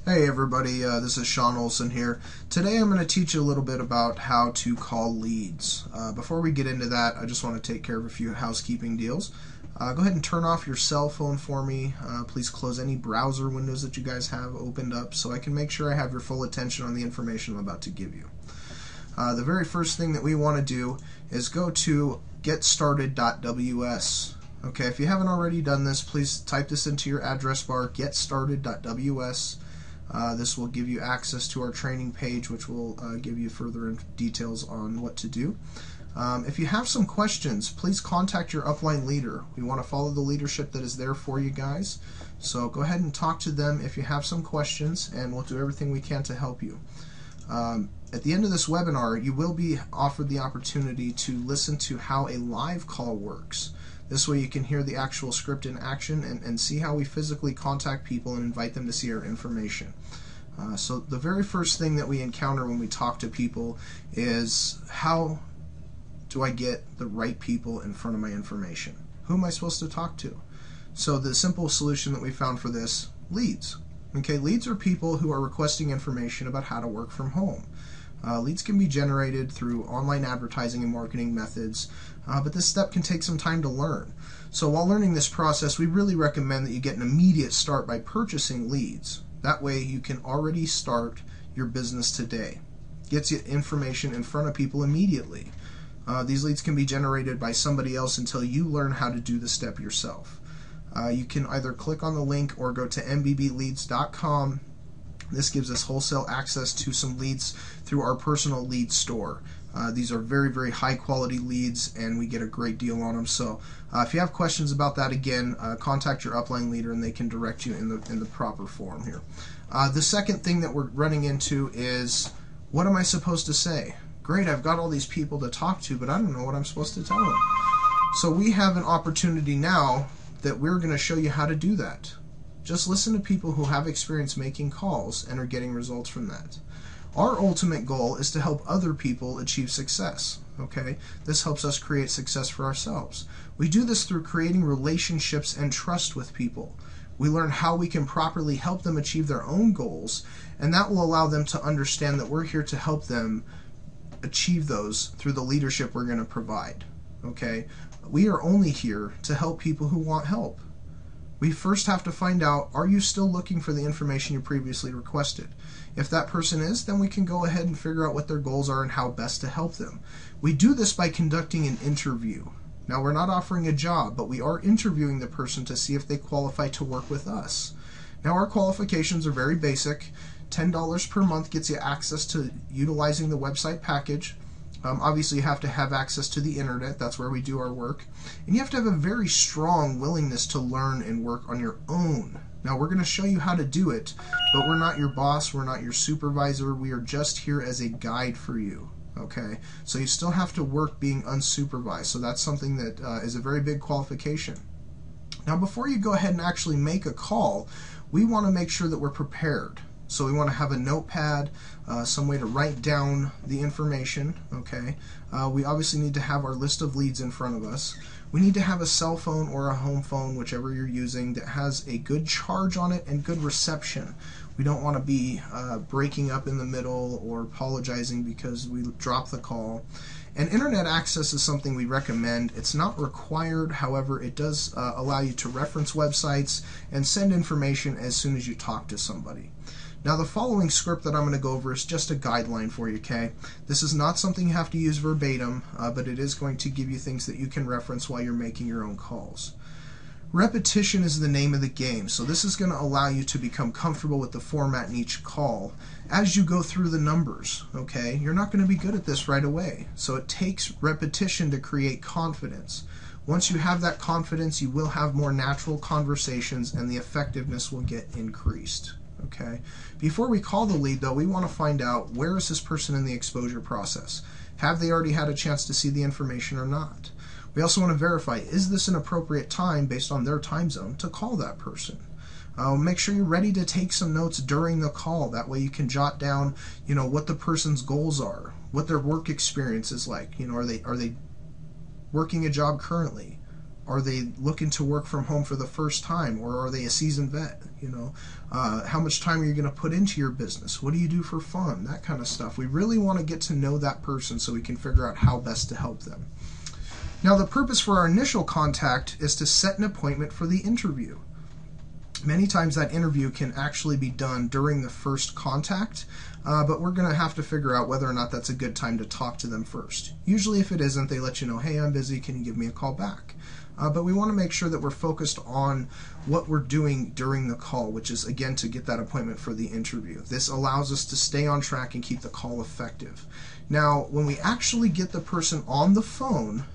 Hey everybody, this is Sean Olson here. Today I'm going to teach you a little bit about how to call leads. Before we get into that, I just want to take care of a few housekeeping deals. Go ahead and turn off your cell phone for me. Please close any browser windows that you guys have opened up so I can make sure I have your full attention on the information I'm about to give you. The very first thing that we want to do is go to getstarted.ws. Okay, if you haven't already done this, please type this into your address bar, getstarted.ws. This will give you access to our training page, which will give you further details on what to do. If you have some questions, please contact your upline leader. We want to follow the leadership that is there for you guys. So go ahead and talk to them if you have some questions, and we'll do everything we can to help you. At the end of this webinar, you will be offered the opportunity to listen to how a live call works. This way you can hear the actual script in action and see how we physically contact people and invite them to see our information. So the very first thing that we encounter when we talk to people is, how do I get the right people in front of my information? Who am I supposed to talk to? So the simple solution that we found for this, leads. Okay, leads are people who are requesting information about how to work from home. Leads can be generated through online advertising and marketing methods, but this step can take some time to learn. So while learning this process, we really recommend that you get an immediate start by purchasing leads. That way you can already start your business today. Gets you information in front of people immediately. These leads can be generated by somebody else until you learn how to do the step yourself. You can either click on the link or go to mbbleads.com. This gives us wholesale access to some leads through our personal lead store. These are very, very high quality leads, and we get a great deal on them. So if you have questions about that, again, contact your upline leader and they can direct you in the proper form here. The second thing that we're running into is, what am I supposed to say? Great, I've got all these people to talk to, but I don't know what I'm supposed to tell them. So we have an opportunity now that we're going to show you how to do that. Just listen to people who have experience making calls and are getting results from that. Our ultimate goal is to help other people achieve success. Okay? This helps us create success for ourselves. We do this through creating relationships and trust with people. We learn how we can properly help them achieve their own goals, and that will allow them to understand that we're here to help them achieve those through the leadership we're going to provide. Okay? We are only here to help people who want help. We first have to find out, are you still looking for the information you previously requested? If that person is, then we can go ahead and figure out what their goals are and how best to help them. We do this by conducting an interview. Now, we're not offering a job, but we are interviewing the person to see if they qualify to work with us. Now, our qualifications are very basic. $10 per month gets you access to utilizing the website package. Obviously, you have to have access to the internet. That's where we do our work. And you have to have a very strong willingness to learn and work on your own. Now, we're going to show you how to do it, but we're not your boss. We're not your supervisor. We are just here as a guide for you. Okay? So you still have to work being unsupervised. So that's something that is a very big qualification. Now, before you go ahead and actually make a call, we want to make sure that we're prepared. So we want to have a notepad, some way to write down the information. Okay, we obviously need to have our list of leads in front of us. We need to have a cell phone or a home phone, whichever you're using, that has a good charge on it and good reception. We don't want to be breaking up in the middle or apologizing because we dropped the call. And internet access is something we recommend. It's not required, however, it does allow you to reference websites and send information as soon as you talk to somebody. Now, the following script that I'm going to go over is just a guideline for you, okay? This is not something you have to use verbatim, but it is going to give you things that you can reference while you're making your own calls. Repetition is the name of the game, so this is going to allow you to become comfortable with the format in each call as you go through the numbers, okay? You're not going to be good at this right away, so it takes repetition to create confidence. Once you have that confidence, you will have more natural conversations and the effectiveness will get increased. Okay. Before we call the lead, though, we want to find out, where is this person in the exposure process? Have they already had a chance to see the information or not? We also want to verify, is this an appropriate time based on their time zone to call that person? Make sure you're ready to take some notes during the call. That way you can jot down, what the person's goals are, what their work experience is like. Are they working a job currently? Are they looking to work from home for the first time, or are they a seasoned vet? How much time are you going to put into your business? What do you do for fun? That kind of stuff. We really want to get to know that person so we can figure out how best to help them. Now, the purpose for our initial contact is to set an appointment for the interview. Many times that interview can actually be done during the first contact, but we're going to have to figure out whether or not that's a good time to talk to them first. Usually if it isn't, they let you know, hey, I'm busy, can you give me a call back? But we want to make sure that we're focused on what we're doing during the call, which is, again, to get that appointment for the interview. This allows us to stay on track and keep the call effective. Now, when we actually get the person on the phone,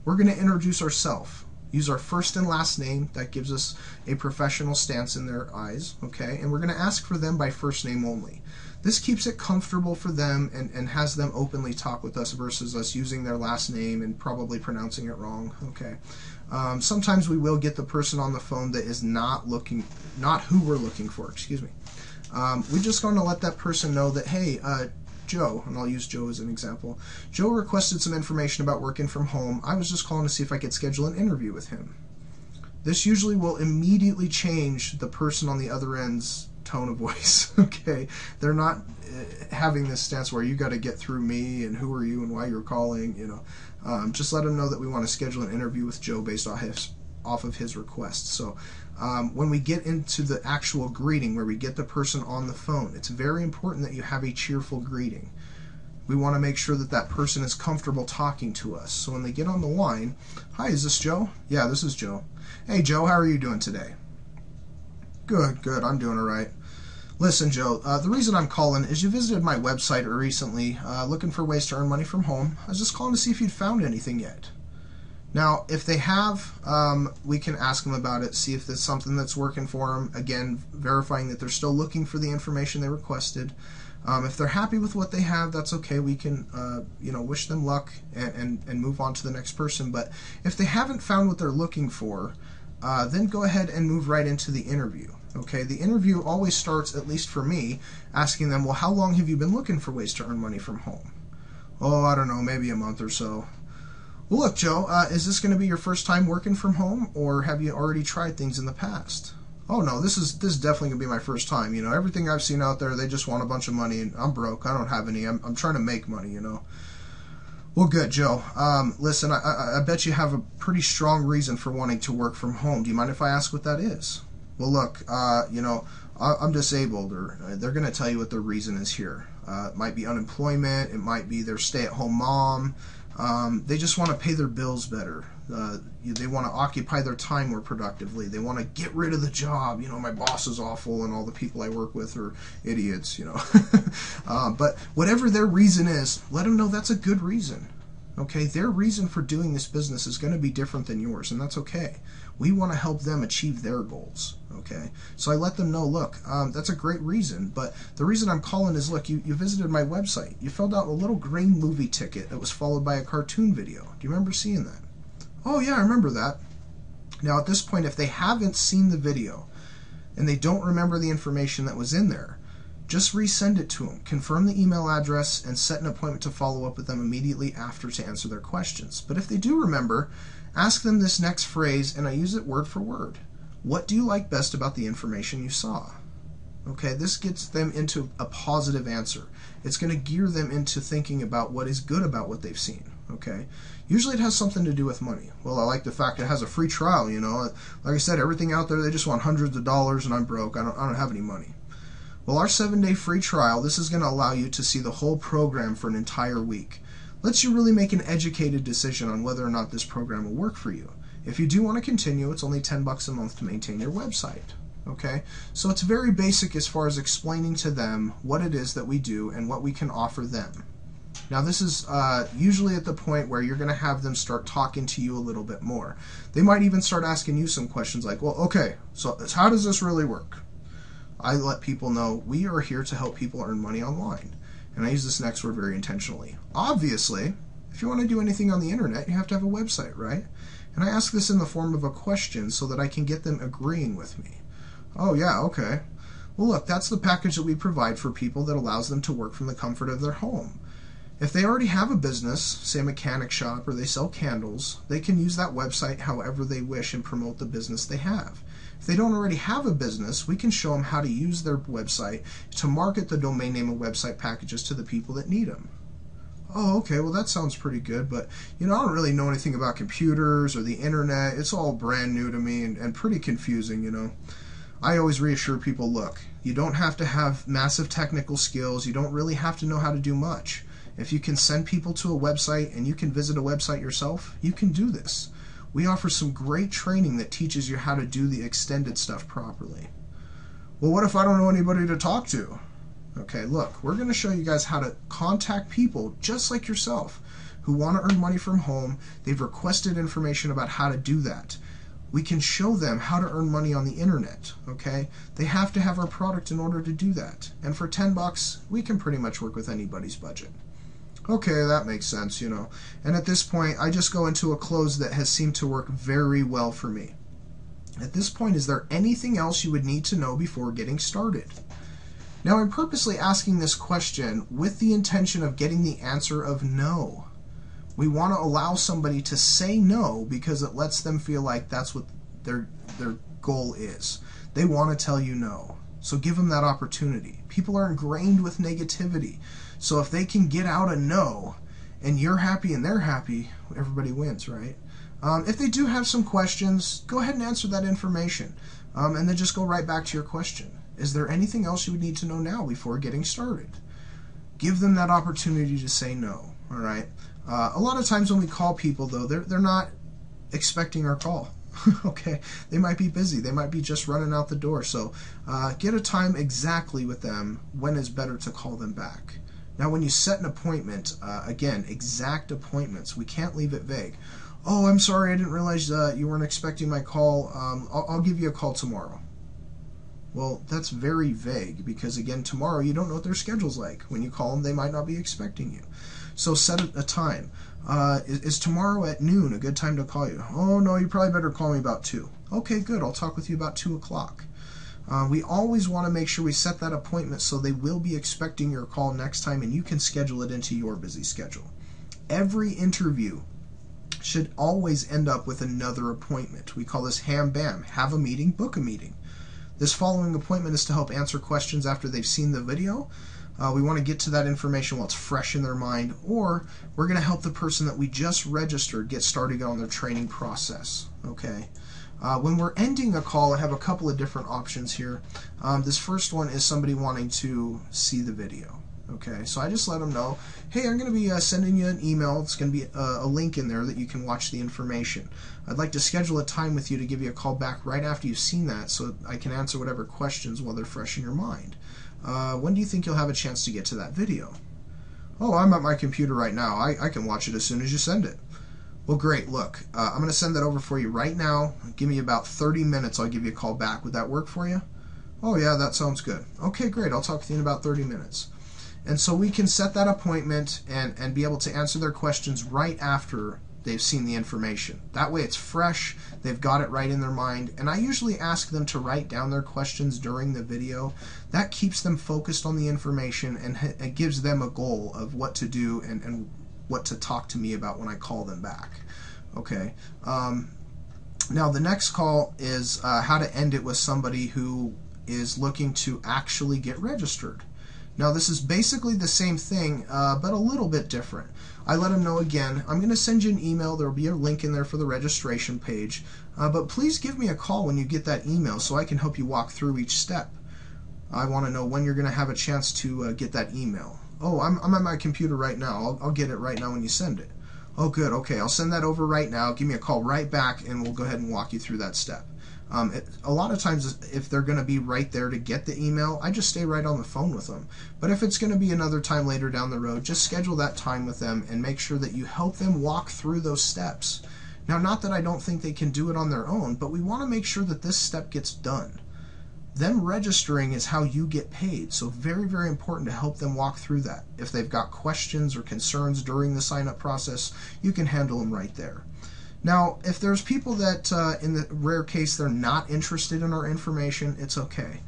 we're going to introduce ourselves. Use our first and last name. That gives us a professional stance in their eyes, okay? And we're going to ask for them by first name only. This keeps it comfortable for them and has them openly talk with us versus us using their last name and probably pronouncing it wrong, okay? Sometimes we will get the person on the phone that is not who we're looking for, excuse me. We're just going to let that person know that, hey, Joe, and I'll use Joe as an example. Joe requested some information about working from home. I was just calling to see if I could schedule an interview with him. This usually will immediately change the person on the other end's tone of voice, okay? They're not having this stance where you got to get through me and who are you and why you're calling, Just let them know that we want to schedule an interview with Joe based off of his request. So when we get into the actual greeting where we get the person on the phone, it's very important that you have a cheerful greeting. We want to make sure that that person is comfortable talking to us. So when they get on the line, hi, is this Joe? Yeah, this is Joe. Hey, Joe, how are you doing today? Good, I'm doing all right. Listen, Joe, the reason I'm calling is you visited my website recently looking for ways to earn money from home. I was just calling to see if you'd found anything yet. Now, if they have, we can ask them about it, see if there's something that's working for them. Again, verifying that they're still looking for the information they requested. If they're happy with what they have, that's okay. We can, wish them luck and move on to the next person. But if they haven't found what they're looking for, then go ahead and move right into the interview. Okay, the interview always starts, at least for me, asking them, well, how long have you been looking for ways to earn money from home? Oh, I don't know, maybe a month or so. Well, look, Joe, is this going to be your first time working from home, or have you already tried things in the past? Oh, no, this is definitely going to be my first time. Everything I've seen out there, they just want a bunch of money, and I'm broke. I don't have any. I'm trying to make money, Well, good, Joe. Listen, I bet you have a pretty strong reason for wanting to work from home. Do you mind if I ask what that is? Well, look, I'm disabled, or they're going to tell you what the reason is here. It might be unemployment. It might be their stay-at-home mom. They just want to pay their bills better. They want to occupy their time more productively. They want to get rid of the job. My boss is awful and all the people I work with are idiots, But whatever their reason is, let them know that's a good reason. Okay, their reason for doing this business is going to be different than yours, and that's okay. We want to help them achieve their goals, okay? So I let them know, look, that's a great reason, but the reason I'm calling is, look, you visited my website. You filled out a little green movie ticket that was followed by a cartoon video. Do you remember seeing that? Oh, yeah, I remember that. Now, at this point, if they haven't seen the video and they don't remember the information that was in there, just resend it to them, confirm the email address, and set an appointment to follow up with them immediately after to answer their questions. But if they do remember, ask them this next phrase, and I use it word for word. What do you like best about the information you saw? Okay, this gets them into a positive answer. It's going to gear them into thinking about what is good about what they've seen. Okay, usually it has something to do with money. Well, I like the fact it has a free trial. Like I said, everything out there, they just want hundreds of dollars, and I'm broke. I don't have any money. Well, our 7-day free trial, this is going to allow you to see the whole program for an entire week. Lets you really make an educated decision on whether or not this program will work for you. If you do want to continue, it's only $10 a month to maintain your website. Okay, so it's very basic as far as explaining to them what it is that we do and what we can offer them. Now, this is usually at the point where you're going to have them start talking to you a little bit more. They might even start asking you some questions like, well, okay, so how does this really work? I let people know we are here to help people earn money online. And I use this next word very intentionally. Obviously, if you want to do anything on the internet, you have to have a website, right? And I ask this in the form of a question so that I can get them agreeing with me. Oh, yeah, okay. Well, look, that's the package that we provide for people that allows them to work from the comfort of their home. If they already have a business, say a mechanic shop, or they sell candles, they can use that website however they wish and promote the business they have. If they don't already have a business, we can show them how to use their website to market the domain name and website packages to the people that need them. Oh, okay, well that sounds pretty good, but I don't really know anything about computers or the internet. It's all brand new to me and pretty confusing. I always reassure people, look, you don't have to have massive technical skills. You don't really have to know how to do much. If you can send people to a website and you can visit a website yourself, you can do this. We offer some great training that teaches you how to do the extended stuff properly. Well, what if I don't know anybody to talk to? Okay, look, we're going to show you guys how to contact people just like yourself who want to earn money from home. They've requested information about how to do that. We can show them how to earn money on the internet, okay? They have to have our product in order to do that. And for $10, we can pretty much work with anybody's budget. Okay, that makes sense, And at this point, I just go into a close that has seemed to work very well for me. At this point, is there anything else you would need to know before getting started? Now, I'm purposely asking this question with the intention of getting the answer of no. We want to allow somebody to say no because it lets them feel like that's what their goal is. They want to tell you no. So give them that opportunity. People are ingrained with negativity. So if they can get out a no, and you're happy and they're happy, everybody wins, right? If they do have some questions, go ahead and answer that information. And then just go right back to your question. Is there anything else you would need to know now before getting started? Give them that opportunity to say no, all right? A lot of times when we call people, though, they're not expecting our call. Okay, they might be busy. They might be just running out the door. So get a time exactly with them when it's better to call them back. Now, when you set an appointment, again, exact appointments. We can't leave it vague. Oh, I'm sorry, I didn't realize you weren't expecting my call. I'll give you a call tomorrow. Well, that's very vague because, again, tomorrow you don't know what their schedule's like. When you call them, they might not be expecting you. So set a time. Is tomorrow at noon a good time to call you? Oh, no, you probably better call me about 2. Okay, good. I'll talk with you about 2 o'clock. We always want to make sure we set that appointment so they will be expecting your call next time and you can schedule it into your busy schedule. Every interview should always end up with another appointment. We call this HAM-BAM, have a meeting, book a meeting. This following appointment is to help answer questions after they've seen the video. We want to get to that information while it's fresh in their mind, or we're going to help the person that we just registered get started on their training process. Okay. When we're ending a call, I have a couple of different options here. This first one is somebody wanting to see the video. Okay, so I just let them know, hey, I'm going to be sending you an email. It's going to be a link in there that you can watch the information. I'd like to schedule a time with you to give you a call back right after you've seen that so I can answer whatever questions while they're fresh in your mind. When do you think you'll have a chance to get to that video? Oh, I'm at my computer right now. I can watch it as soon as you send it. Well, great. Look, I'm going to send that over for you right now. Give me about 30 minutes. I'll give you a call back. Would that work for you? Oh, yeah, that sounds good. Okay, great. I'll talk with you in about 30 minutes. And so we can set that appointment and be able to answer their questions right after they've seen the information. That way it's fresh, they've got it right in their mind, and I usually ask them to write down their questions during the video. That keeps them focused on the information and it gives them a goal of what to do and what to talk to me about when I call them back. Okay. Now the next call is how to end it with somebody who is looking to actually get registered. Now this is basically the same thing, but a little bit different. I let them know again, I'm going to send you an email. There will be a link in there for the registration page, but please give me a call when you get that email so I can help you walk through each step. I want to know when you're going to have a chance to get that email. Oh, I'm at my computer right now. I'll get it right now when you send it. Oh, good. Okay, I'll send that over right now. Give me a call right back, and we'll go ahead and walk you through that step. A lot of times, if they're going to be right there to get the email, I just stay right on the phone with them. But if it's going to be another time later down the road, just schedule that time with them and make sure that you help them walk through those steps. Now, not that I don't think they can do it on their own, but we want to make sure that this step gets done. Them registering is how you get paid, so very, very important to help them walk through that. If they've got questions or concerns during the sign-up process, you can handle them right there. Now, if there's people that, in the rare case, they're not interested in our information, it's okay.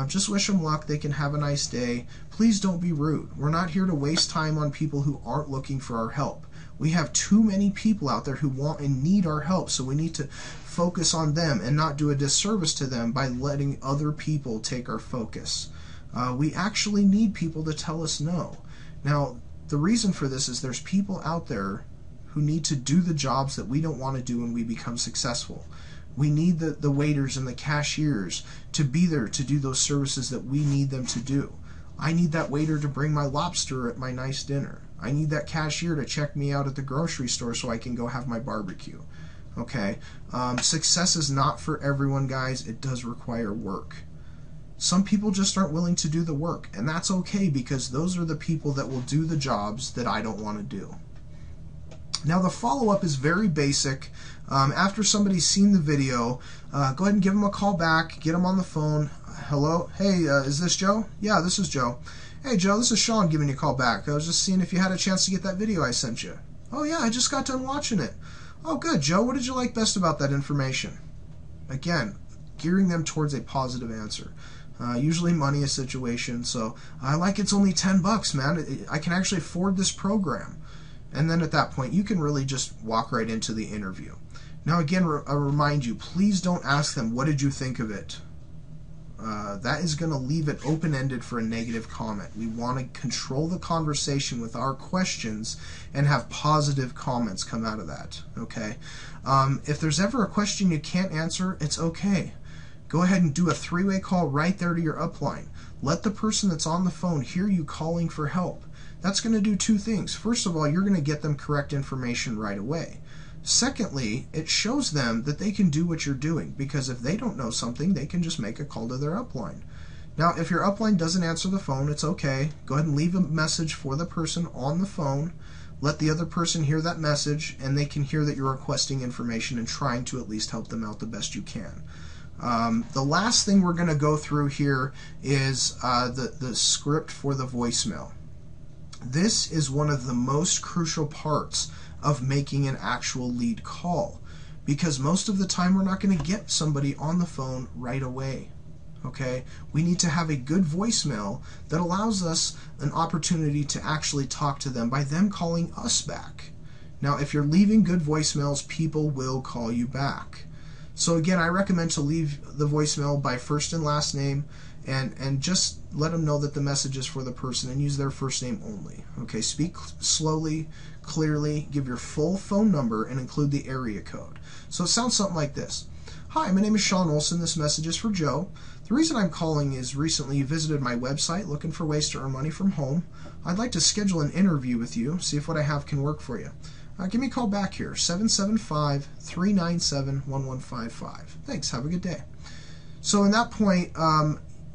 Just wish them luck. They can have a nice day. Please don't be rude. We're not here to waste time on people who aren't looking for our help. We have too many people out there who want and need our help, so we need to focus on them and not do a disservice to them by letting other people take our focus. We actually need people to tell us no. Now, the reason for this is there's people out there who need to do the jobs that we don't want to do when we become successful. We need the waiters and the cashiers to be there to do those services that we need them to do. I need that waiter to bring my lobster at my nice dinner. I need that cashier to check me out at the grocery store so I can go have my barbecue. Okay? Success is not for everyone, guys. It does require work. Some people just aren't willing to do the work, and that's okay, because those are the people that will do the jobs that I don't want to do. Now, the follow-up is very basic. After somebody's seen the video, go ahead and give them a call back, get them on the phone. Hello? Hey, is this Joe? Yeah, this is Joe. Hey, Joe, this is Sean giving you a call back. I was just seeing if you had a chance to get that video I sent you. Oh, yeah, I just got done watching it. Oh, good, Joe. What did you like best about that information? Again, gearing them towards a positive answer. Usually money a situation, so I like it's only $10, man. I can actually afford this program. And then at that point, you can really just walk right into the interview. Now, again, I remind you, please don't ask them, what did you think of it? That is going to leave it open-ended for a negative comment. We want to control the conversation with our questions and have positive comments come out of that. Okay? If there's ever a question you can't answer, it's okay. Go ahead and do a three-way call right there to your upline. Let the person that's on the phone hear you calling for help. That's going to do two things. First of all, you're going to get them correct information right away. Secondly, it shows them that they can do what you're doing, because if they don't know something, they can just make a call to their upline. Now, if your upline doesn't answer the phone, it's okay. Go ahead and leave a message for the person on the phone. Let the other person hear that message, and they can hear that you're requesting information and trying to at least help them out the best you can. The last thing we're going to go through here is the script for the voicemail. This is one of the most crucial parts of making an actual lead call, because most of the time we're not going to get somebody on the phone right away. Okay? We need to have a good voicemail that allows us an opportunity to actually talk to them by them calling us back. Now, if you're leaving good voicemails, people will call you back. So again, I recommend to leave the voicemail by first and last name, and just let them know that the message is for the person, and use their first name only. Okay, speak slowly, clearly, give your full phone number, and include the area code. So it sounds something like this. Hi, my name is Sean Olson. This message is for Joe. The reason I'm calling is recently you visited my website looking for ways to earn money from home. I'd like to schedule an interview with you, see if what I have can work for you. Give me a call back here, 775-397-1155. Thanks, have a good day. So in that point,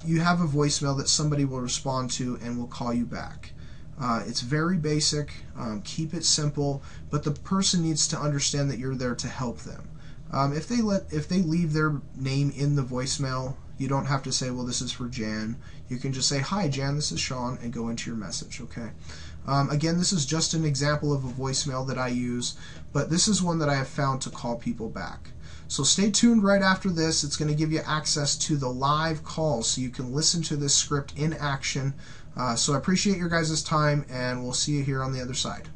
you have a voicemail that somebody will respond to and will call you back. It's very basic, keep it simple, but the person needs to understand that you're there to help them. If they leave their name in the voicemail, you don't have to say, well, this is for Jan. You can just say, hi, Jan, this is Sean, and go into your message, okay? Again, this is just an example of a voicemail that I use, but this is one that I have found to call people back. So stay tuned right after this. It's going to give you access to the live calls so you can listen to this script in action. So I appreciate your guys' time, and we'll see you here on the other side.